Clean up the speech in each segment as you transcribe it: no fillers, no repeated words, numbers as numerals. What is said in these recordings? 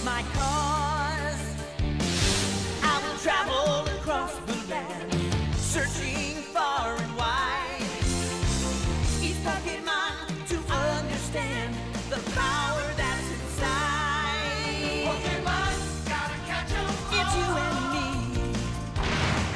my cause. I will travel across the land, searching far and wide. Each Pokemon to understand the power that's inside. Pokemon, gotta catch 'em all. It's you and me.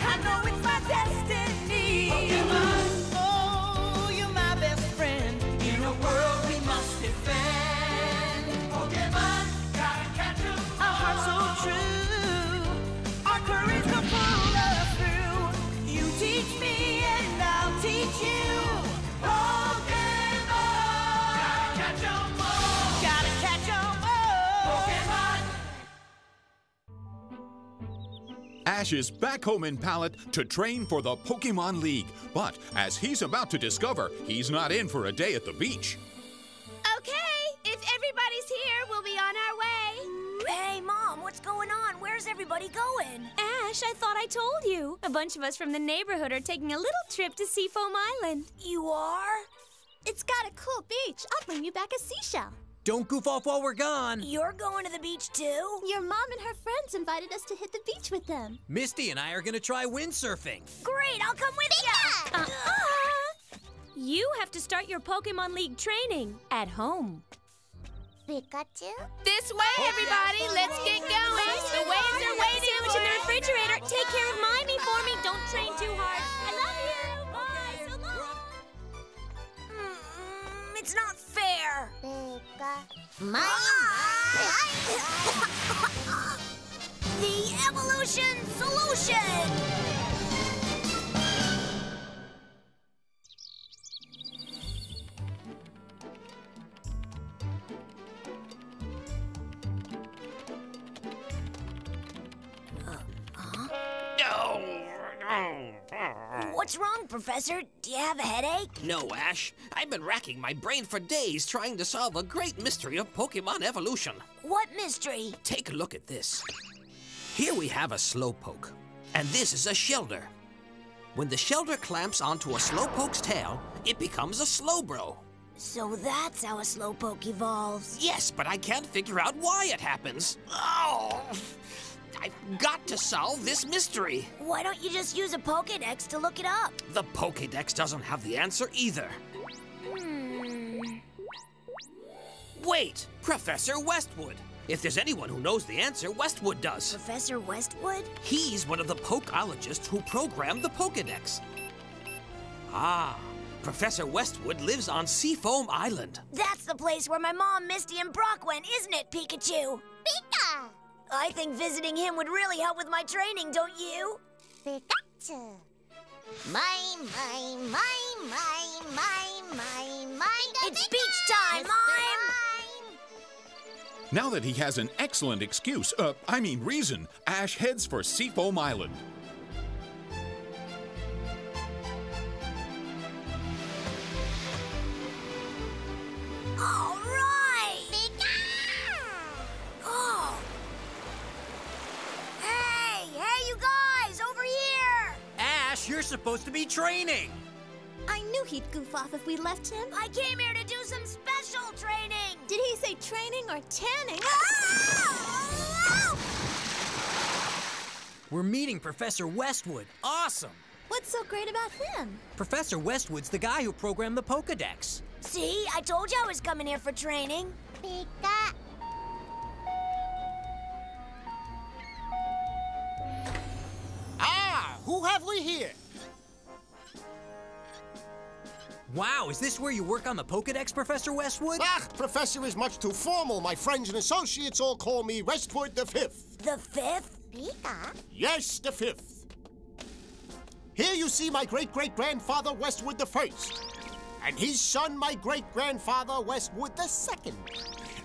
I know it's my destiny. Pokemon, oh, you're my best friend in a world we must defend. Pokemon, gotta catch 'em all. Our hearts so true, our courage will pull us through. You teach me and I'll teach you. Pokemon, gotta catch 'em all. Gotta catch 'em all. Pokemon. Ash is back home in Pallet to train for the Pokémon League. But as he's about to discover, he's not in for a day at the beach. Okay, if everybody's here, we'll be on our way. Hey, Mom, what's going on? Where's everybody going? Ash, I thought I told you. A bunch of us from the neighborhood are taking a little trip to Seafoam Island. You are? It's got a cool beach. I'll bring you back a seashell. Don't goof off while we're gone. You're going to the beach, too? Your mom and her friends invited us to hit the beach with them. Misty and I are gonna try windsurfing. Great, I'll come with you. You have to start your Pokémon League training at home. Pikachu? This way, everybody. Let's get going. The waves are waiting. Sandwich in the refrigerator. Take care of Mimey for me. Don't train too hard. I love you. Bye. So long. It's not fair. The Evolution Solution! What's wrong, Professor? Do you have a headache? No, Ash. I've been racking my brain for days trying to solve a great mystery of Pokemon evolution. What mystery? Take a look at this. Here we have a Slowpoke, and this is a Shelder. When the Shelder clamps onto a Slowpoke's tail, it becomes a Slowbro. So that's how a Slowpoke evolves. Yes, but I can't figure out why it happens. Oh! I've got to solve this mystery. Why don't you just use a Pokédex to look it up? The Pokédex doesn't have the answer either. Wait, Professor Westwood. If there's anyone who knows the answer, Westwood does. Professor Westwood? He's one of the Pokeologists who programmed the Pokédex. Ah, Professor Westwood lives on Seafoam Island. That's the place where my mom, Misty, and Brock went, isn't it, Pikachu? Pika! I think visiting him would really help with my training, don't you? Pikachu. It's beach time, Mime! Now that he has an excellent reason, Ash heads for Seafoam Island. All right! Oh! Hey, you guys, over here! Ash, you're supposed to be training. I knew he'd goof off if we left him. I came here to do some special training! Did he say training or tanning? We're meeting Professor Westwood. Awesome. What's so great about him? Professor Westwood's the guy who programmed the Pokédex. See, I told you I was coming here for training. Pika. Who have we here? Wow, is this where you work on the Pokédex, Professor Westwood? Professor is much too formal. My friends and associates all call me Westwood the Fifth. The Fifth? Pika? Yes, the Fifth. Here you see my great-great-grandfather Westwood the First. And his son, my great-grandfather Westwood the Second.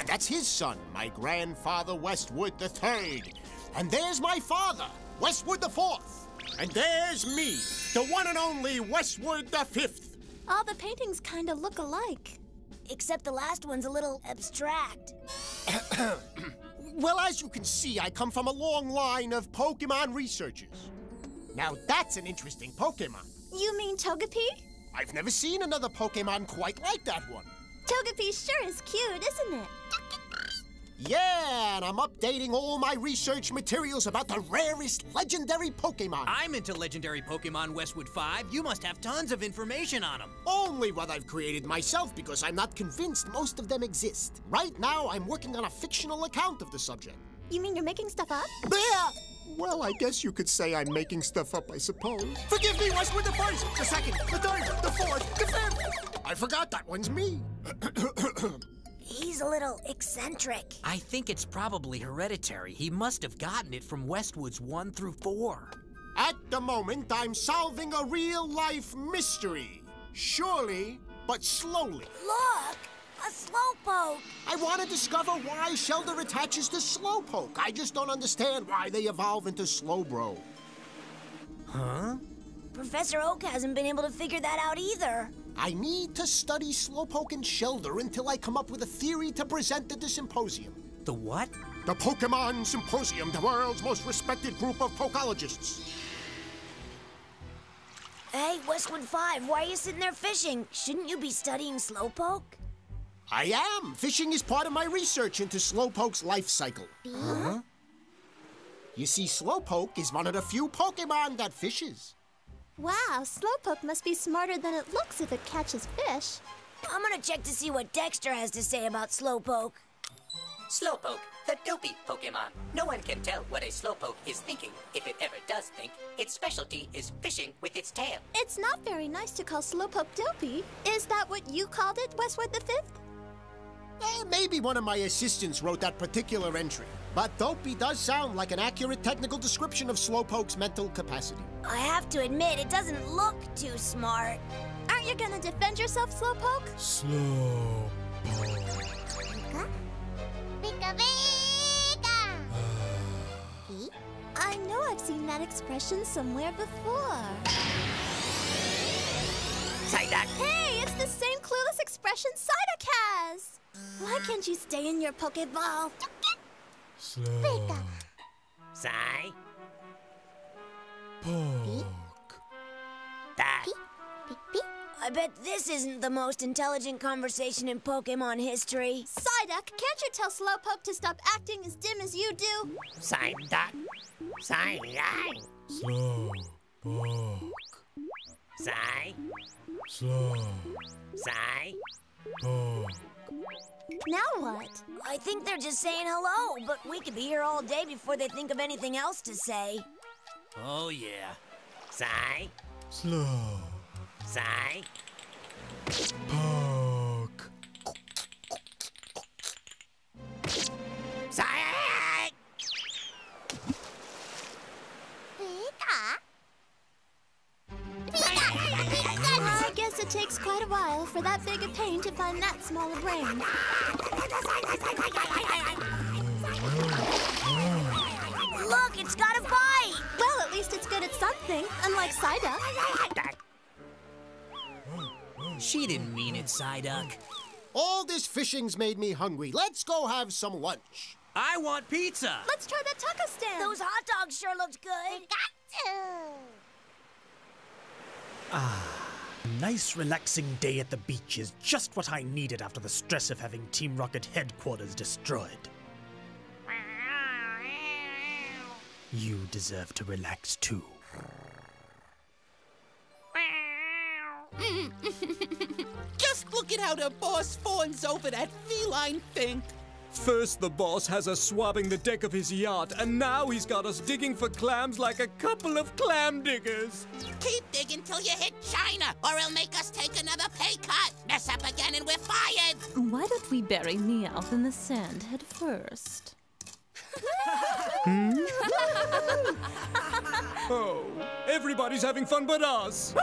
And that's his son, my grandfather Westwood the Third. And there's my father, Westwood the Fourth. And there's me, the one and only Westwood the Fifth. All the paintings kind of look alike. Except the last one's a little abstract. Well, as you can see, I come from a long line of Pokemon researchers. Now, that's an interesting Pokemon. You mean Togepi? I've never seen another Pokemon quite like that one. Togepi sure is cute, isn't it? Yeah, Pokemon, I'm updating all my research materials about the rarest legendary Pokemon. I'm into legendary Pokemon Westwood 5. You must have tons of information on them. Only what I've created myself because I'm not convinced most of them exist. Right now, I'm working on a fictional account of the subject. You mean you're making stuff up? There! Well, I guess you could say I'm making stuff up, I suppose. Forgive me, Westwood the first, the second, the third, the fourth, the fifth. I forgot that one's me. He's a little eccentric. I think it's probably hereditary. He must have gotten it from Westwoods 1 through 4. At the moment, I'm solving a real-life mystery. Surely, but slowly. Look! A Slowpoke! I want to discover why Shelder attaches to Slowpoke. I just don't understand why they evolve into Slowbro. Huh? Professor Oak hasn't been able to figure that out either. I need to study Slowpoke and Shelder until I come up with a theory to present at the symposium. The what? The Pokemon Symposium, the world's most respected group of Pokologists. Hey, Westwood 5, why are you sitting there fishing? Shouldn't you be studying Slowpoke? I am. Fishing is part of my research into Slowpoke's life cycle. Huh? You see, Slowpoke is one of the few Pokemon that fishes. Wow, Slowpoke must be smarter than it looks if it catches fish. I'm gonna check to see what Dexter has to say about Slowpoke. Slowpoke, the dopey Pokemon. No one can tell what a Slowpoke is thinking. If it ever does think, its specialty is fishing with its tail. It's not very nice to call Slowpoke dopey. Is that what you called it, Westwood the Fifth? Maybe one of my assistants wrote that particular entry. But dopey does sound like an accurate technical description of Slowpoke's mental capacity. I have to admit, it doesn't look too smart. Aren't you gonna defend yourself, Slowpoke? Pika, pika, pika. I know I've seen that expression somewhere before. Psyduck! Hey, it's the same clueless expression Psyduck has! Why can't you stay in your Pokeball? Pika. Psy. Poke. That. Peek, peek. I bet this isn't the most intelligent conversation in Pokemon history. Psyduck, can't you tell Slowpoke to stop acting as dim as you do? Psyduck. Psy. Slowpoke. Psy. Psy. Poke. Now what? I think they're just saying hello, but we could be here all day before they think of anything else to say. Oh, yeah. Psy. Slow. Psy. Poke. Psy. Pika. I guess it takes quite a while for that big a pain to find that small a brain. Look, it's got a bite! Well, at least it's good at something, unlike Psyduck. She didn't mean it, Psyduck. All this fishing's made me hungry. Let's go have some lunch. I want pizza. Let's try that taco stand. Those hot dogs sure looked good. Nice, relaxing day at the beach is just what I needed after the stress of having Team Rocket headquarters destroyed. You deserve to relax too. Just look at how the boss fawns over that feline thing. First the boss has us swabbing the deck of his yacht, and now he's got us digging for clams like a couple of clam diggers. Keep digging till you hit China, or he'll make us take another pay cut. Mess up again and we're fired. Why don't we bury me out in the sand head first? Oh, everybody's having fun but us.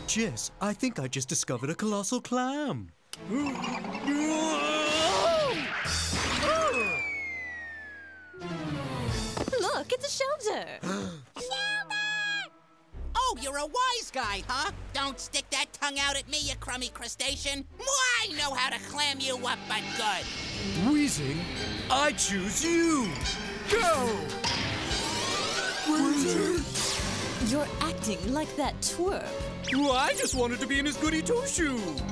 Jess, I think I just discovered a colossal clam. Look, it's a Shelder. Oh, you're a wise guy, huh? Don't stick that tongue out at me, you crummy crustacean. I know how to clam you up, but good. Wheezing, I choose you. Go! You're acting like that twerp. Well, I just wanted to be in his goody two-shoes.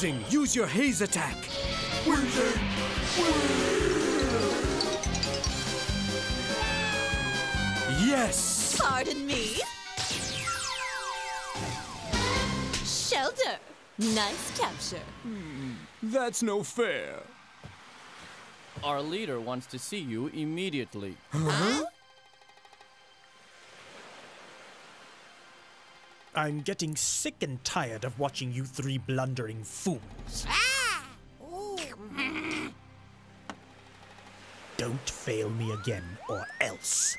Amazing! Use your haze attack! Wizard! Yes! Pardon me? Shelter. Nice capture. That's no fair. Our leader wants to see you immediately. Huh? I'm getting sick and tired of watching you three blundering fools. Don't fail me again, or else.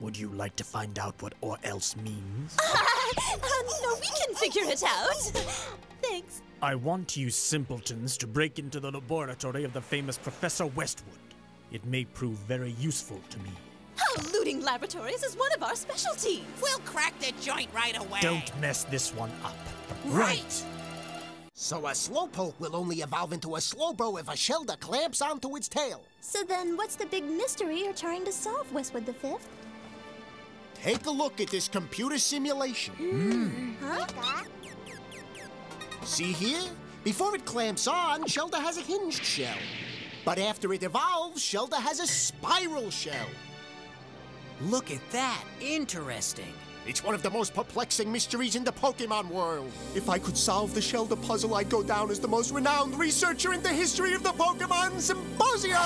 Would you like to find out what "or else" means? No, we can figure it out. Thanks. I want you simpletons to break into the laboratory of the famous Professor Westwood. It may prove very useful to me. Looting laboratories is one of our specialties. We'll crack the joint right away. Don't mess this one up. Right. So a Slowpoke will only evolve into a Slowbro if a Shelder clamps onto its tail. So then what's the big mystery you're trying to solve, Westwood the Fifth? Take a look at this computer simulation. Huh? See here? Before it clamps on, Shelder has a hinged shell. But after it evolves, Shelder has a spiral shell. Look at that. Interesting. It's one of the most perplexing mysteries in the Pokemon world. If I could solve the Shelder puzzle, I'd go down as the most renowned researcher in the history of the Pokemon Symposium.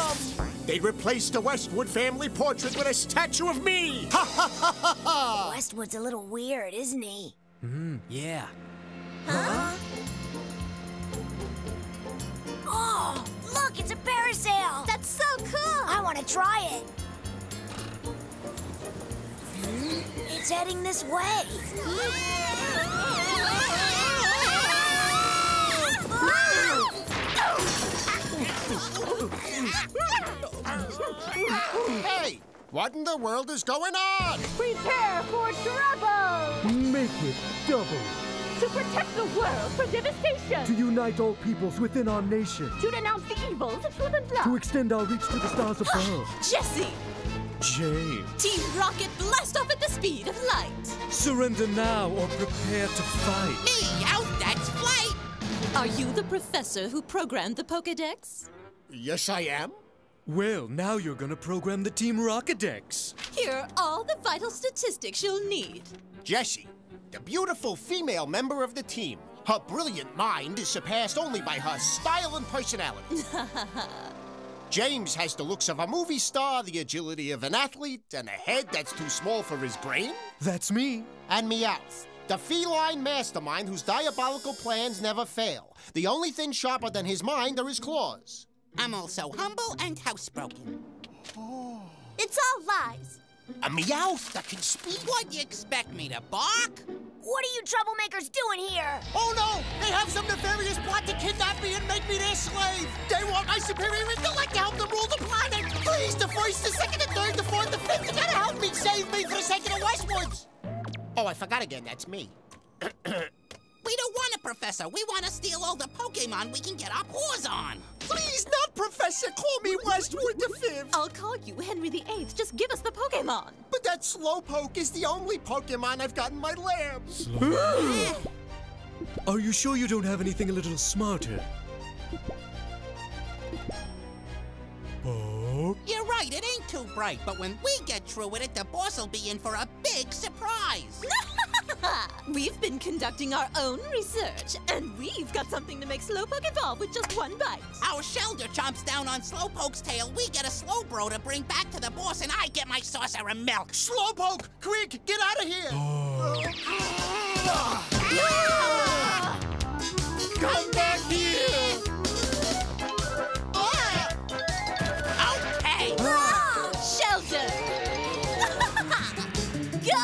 They'd replace the Westwood family portrait with a statue of me. Ha ha ha ha ha! Westwood's a little weird, isn't he? Yeah. Huh? Oh, look, it's a parasail. That's so cool. I want to try it. It's heading this way. Hey, what in the world is going on? Prepare for trouble! Make it double. To protect the world from devastation! To unite all peoples within our nation. To denounce the evils of truth and love! To extend our reach to the stars above. Jesse! James. Team Rocket blast off at the speed of light! Surrender now or prepare to fight. Me out, that's flight! Are you the professor who programmed the Pokédex? Yes, I am. Well, now you're gonna program the Team Rocket-dex. Here are all the vital statistics you'll need. Jessie, the beautiful female member of the team. Her brilliant mind is surpassed only by her style and personality. James has the looks of a movie star, the agility of an athlete, and a head that's too small for his brain. That's me. And Meowth, the feline mastermind whose diabolical plans never fail. The only thing sharper than his mind are his claws. I'm also humble and housebroken. It's all lies. A Meowth that can speak? What'd you expect me to bark? What are you troublemakers doing here? Oh no! They have some nefarious plot to kidnap me and make me their slave! They want my superior intellect to help them rule the planet! Please, the first, the second, the third, the fourth, the fifth, you gotta help me! Save me for the sake of the Westwoods! Oh, I forgot again, that's me. We don't want a professor. We want to steal all the Pokemon we can get our paws on. Please, not Professor. Call me Westwood the Fifth. I'll call you Henry VIII. Just give us the Pokemon. But that Slowpoke is the only Pokemon I've got in my lab. Are you sure you don't have anything a little smarter? Poke? You're right, it ain't too bright, but when we get through with it, the boss will be in for a big surprise. We've been conducting our own research, and we've got something to make Slowpoke evolve with just one bite. Our Shelder chomps down on Slowpoke's tail, we get a Slowbro to bring back to the boss, and I get my saucer of milk. Slowpoke, quick, get out of here! Come back here! Okay! Shelter! Go!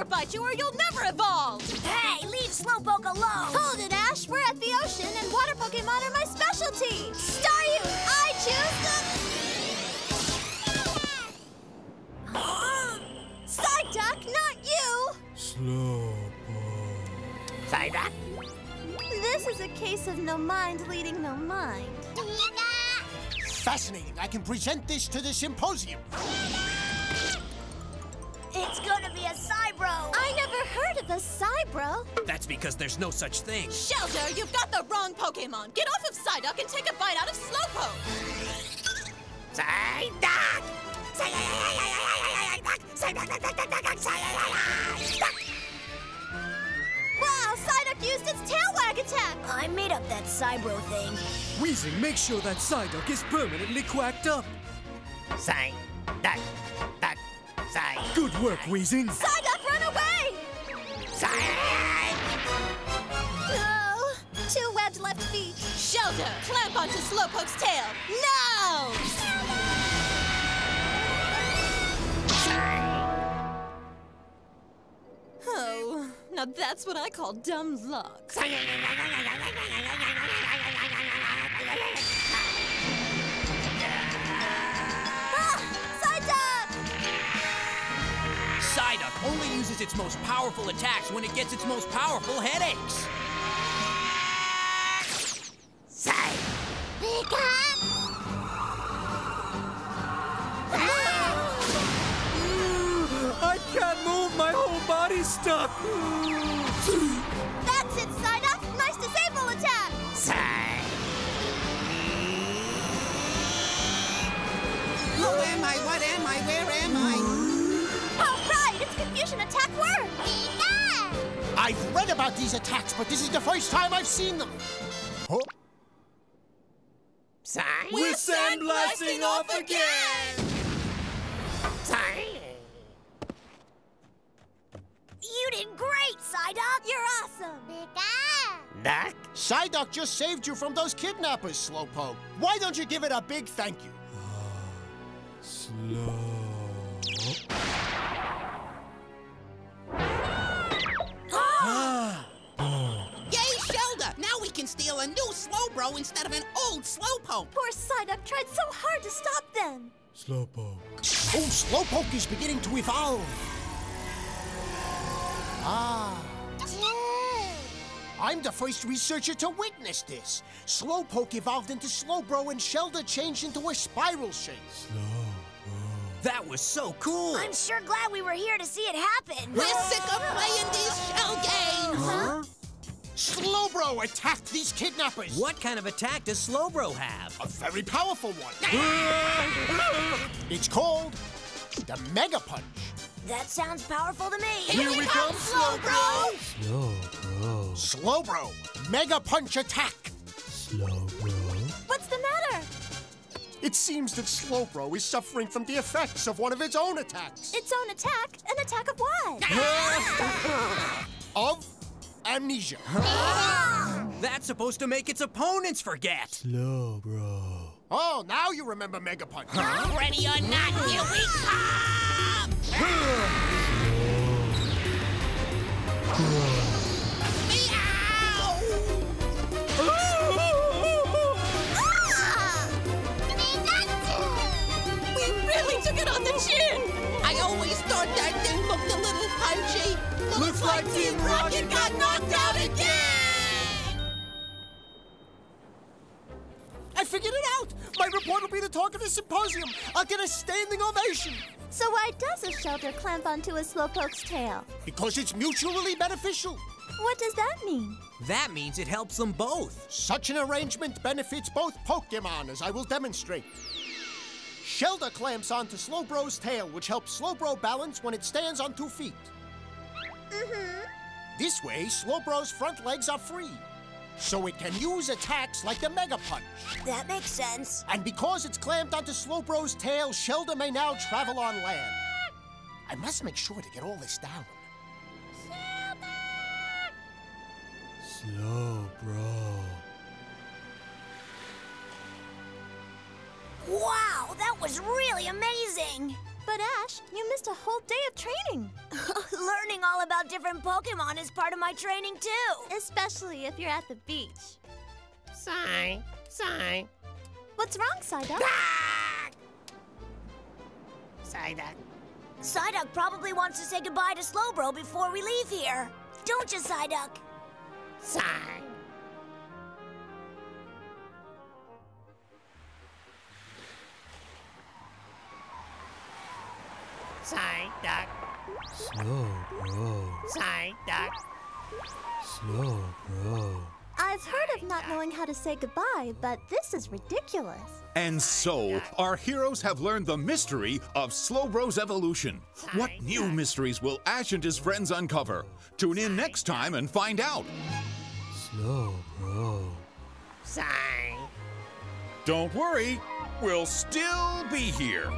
Bite you or you'll never evolve! Hey, leave Slowpoke alone! Hold it, Ash. We're at the ocean, and water Pokemon are my specialty. Staryu, I choose the... Psyduck, not you! Slowpoke. Psyduck? This is a case of no mind leading no mind. Fascinating. I can present this to the symposium. It's gonna be a Cybro. I never heard of a Cybro. That's because there's no such thing. Shelder, you've got the wrong Pokemon. Get off of Psyduck and take a bite out of Slowpoke. Psyduck! Wow, Psyduck used its tail wag attack. I made up that Cybro thing. Weezing, make sure that Psyduck is permanently quacked up. Psyduck. Good work, Weezing. Psyduck, run away! Oh, 2 webbed left feet. Shelder, clamp onto Slowpoke's tail. No! Oh, now that's what I call dumb luck. Psyduck only uses its most powerful attacks when it gets its most powerful headaches. I can't move, my whole body's stuck. That's it, Psyduck. Nice disable attack. Who am I? What am I? Where am I? All right, its confusion attack worked. I've read about these attacks, but this is the first time I've seen them. Huh? We're sandblasting off again! You did great, Psyduck. You're awesome. Duck? Psyduck just saved you from those kidnappers, Slowpoke. Why don't you give it a big thank you? Slow. Yay, Shelder! Now we can steal a new Slowbro instead of an old Slowpoke. Poor Psyduck tried so hard to stop them. Slowpoke. Oh, Slowpoke is beginning to evolve. I'm the first researcher to witness this. Slowpoke evolved into Slowbro and Shelder changed into a spiral shape. That was so cool. I'm sure glad we were here to see it happen. We're sick of playing these shell games. Huh? Slowbro attacked these kidnappers. What kind of attack does Slowbro have? A very powerful one. It's called the Mega Punch. That sounds powerful to me. Here we come, Slowbro! Slowbro, Mega Punch attack. What's the matter? It seems that Slowbro is suffering from the effects of one of its own attacks. Its own attack? An attack of what? Of amnesia. That's supposed to make its opponents forget. Slowbro. Oh, now you remember Mega Punch. Ready or not, here we come! We really took it on the chin! I always thought that thing looked a little punchy. Looks like Team Rocket got knocked out again! I figured it out. My report will be the talk of the symposium. I'll get a standing ovation. So why does a Shelder clamp onto a Slowpoke's tail? Because it's mutually beneficial. What does that mean? That means it helps them both. Such an arrangement benefits both Pokemon, as I will demonstrate. Shelder clamps onto Slowbro's tail, which helps Slowbro balance when it stands on 2 feet. This way, Slowbro's front legs are free, so it can use attacks like the Mega Punch. That makes sense. And because it's clamped onto Slowbro's tail, Shelder may now travel on land. I must make sure to get all this down. Slowbro. Wow, that was really amazing. But Ash, you missed a whole day of training. Learning all about different Pokemon is part of my training too. Especially if you're at the beach. Sigh. What's wrong, Psyduck? Psyduck. Psyduck probably wants to say goodbye to Slowbro before we leave here. Don't you, Psyduck? Sign. Sign, duck. SlowPoké. Sign, duck. SlowPoké. I've heard of not knowing how to say goodbye, but this is ridiculous. And so, our heroes have learned the mystery of Slowbro's evolution. What new mysteries will Ash and his friends uncover? Tune in next time and find out. SlowPoké. Sign. Don't worry, we'll still be here.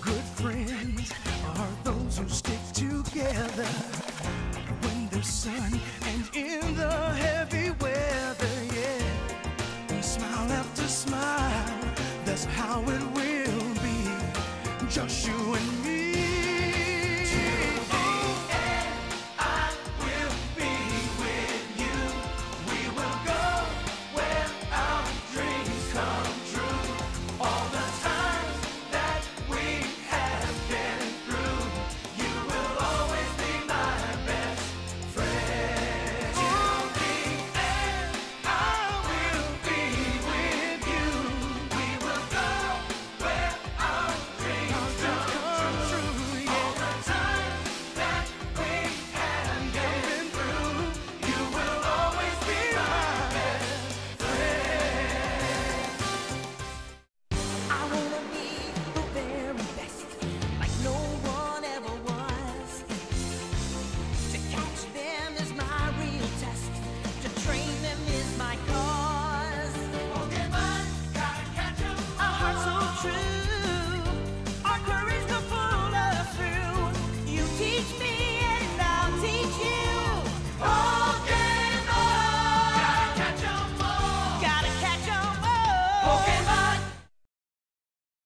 Good friends are those who stick together when the sun